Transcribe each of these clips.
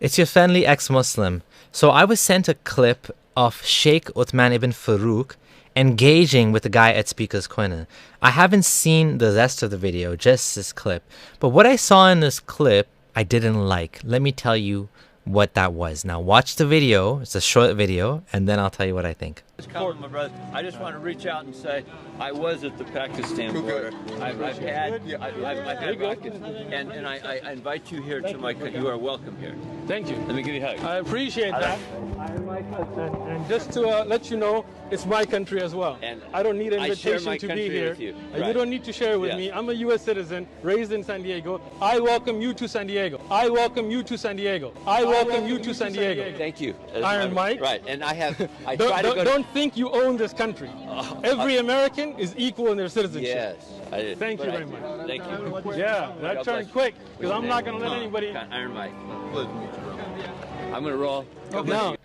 It's your friendly ex-Muslim. So I was sent a clip of Sheikh Uthman ibn Farouk engaging with the guy at Speaker's Corner. I haven't seen the rest of the video, just this clip. But what I saw in this clip, I didn't like. Let me tell you what that was. Now watch the video. It's a short video, and then I'll tell you what I think. My brother, I just want to reach out and say I was at the Pakistan border. I've had and I invite you here to my country. You are welcome here. Thank you. Let me give you a hug. I appreciate that. And just to let you know, it's my country as well. And I don't need an invitation to be here. You. You don't need to share it with me. I'm a U.S. citizen, raised in San Diego. I welcome you to San Diego. I welcome you to San Diego. I welcome you to San Diego. Thank you. Iron Mike. Right, and I don't think you own this country. Every American is equal in their citizenship. Yes. Thank you very much. Thank you. Yeah, that turned quick because I'm not going to let anybody. Iron Mike. I'm going to roll. No.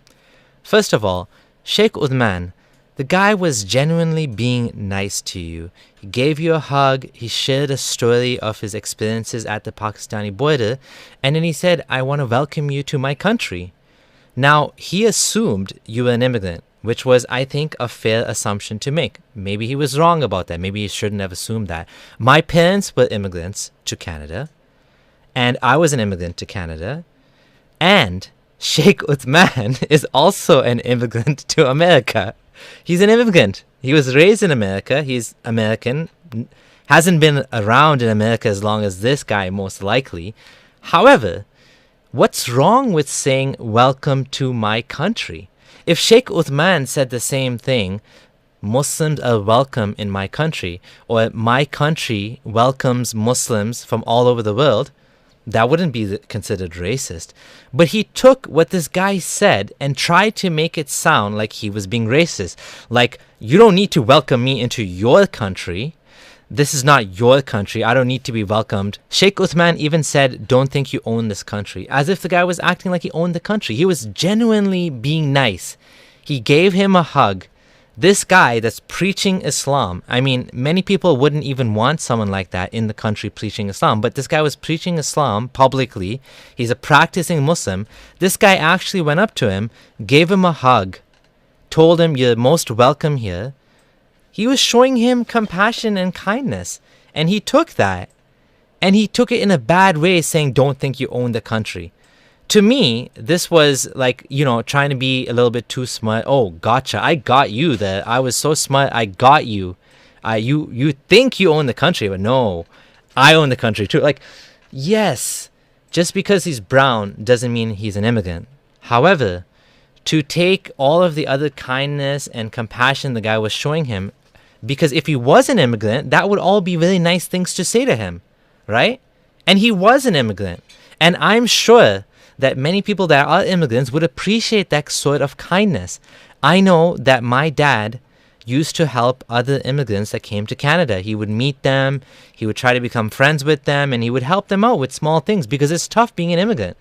First of all, Sheikh Uthman, the guy was genuinely being nice to you. He gave you a hug, he shared a story of his experiences at the Pakistani border, and then he said, I want to welcome you to my country. Now, he assumed you were an immigrant, which was, I think, a fair assumption to make. Maybe he was wrong about that. Maybe he shouldn't have assumed that. My parents were immigrants to Canada, and I was an immigrant to Canada, and Sheikh Uthman is also an immigrant to America. He's an immigrant. He was raised in America. He's American. Hasn't been around in America as long as this guy, most likely. However, what's wrong with saying, welcome to my country? If Sheikh Uthman said the same thing, Muslims are welcome in my country, or my country welcomes Muslims from all over the world, that wouldn't be considered racist. But he took what this guy said and tried to make it sound like he was being racist. Like, you don't need to welcome me into your country. This is not your country. I don't need to be welcomed. Sheikh Uthman even said, don't think you own this country. As if the guy was acting like he owned the country. He was genuinely being nice. He gave him a hug. This guy that's preaching Islam, I mean, many people wouldn't even want someone like that in the country preaching Islam, but this guy was preaching Islam publicly. He's a practicing Muslim. This guy actually went up to him, gave him a hug, told him, you're most welcome here. He was showing him compassion and kindness, and he took that, and he took it in a bad way, saying, don't think you own the country. To me, this was like, trying to be a little bit too smart. Oh, gotcha. I got you there. I was so smart. I got you. You think you own the country, but no, I own the country too. Like, yes, just because he's brown doesn't mean he's an immigrant. However, to take all of the other kindness and compassion the guy was showing him, because if he was an immigrant, that would all be really nice things to say to him, right? And he was an immigrant. And I'm sure that many people that are immigrants would appreciate that sort of kindness. I know that my dad used to help other immigrants that came to Canada. He would meet them, he would try to become friends with them, and he would help them out with small things because it's tough being an immigrant.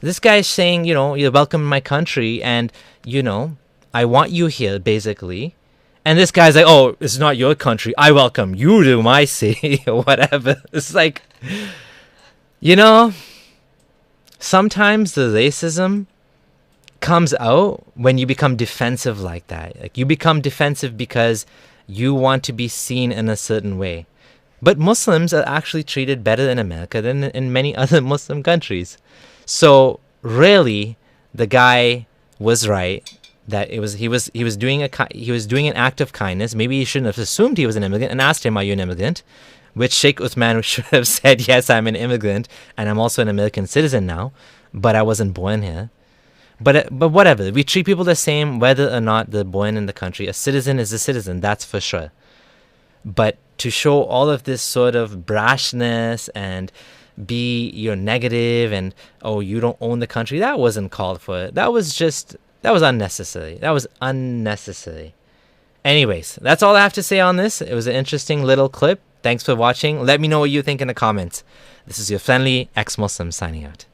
This guy's saying, you're welcome in my country, and, I want you here, basically. And this guy's like, oh, it's not your country. I welcome you to my city, or whatever. It's like, sometimes the racism comes out when you become defensive like that. Like, you become defensive because you want to be seen in a certain way. But Muslims are actually treated better in America than in many other Muslim countries. So really, the guy was right that he was doing an act of kindness. Maybe he shouldn't have assumed he was an immigrant and asked him, "Are you an immigrant?" Which Sheikh Uthman should have said, yes, I'm an immigrant, and I'm also an American citizen now, but I wasn't born here. But whatever, we treat people the same whether or not they're born in the country. A citizen is a citizen, that's for sure. But to show all of this sort of brashness and be negative and, oh, you don't own the country, that wasn't called for. That was unnecessary. That was unnecessary. Anyways, that's all I have to say on this. It was an interesting little clip. Thanks for watching. Let me know what you think in the comments. This is your friendly ex-Muslim signing out.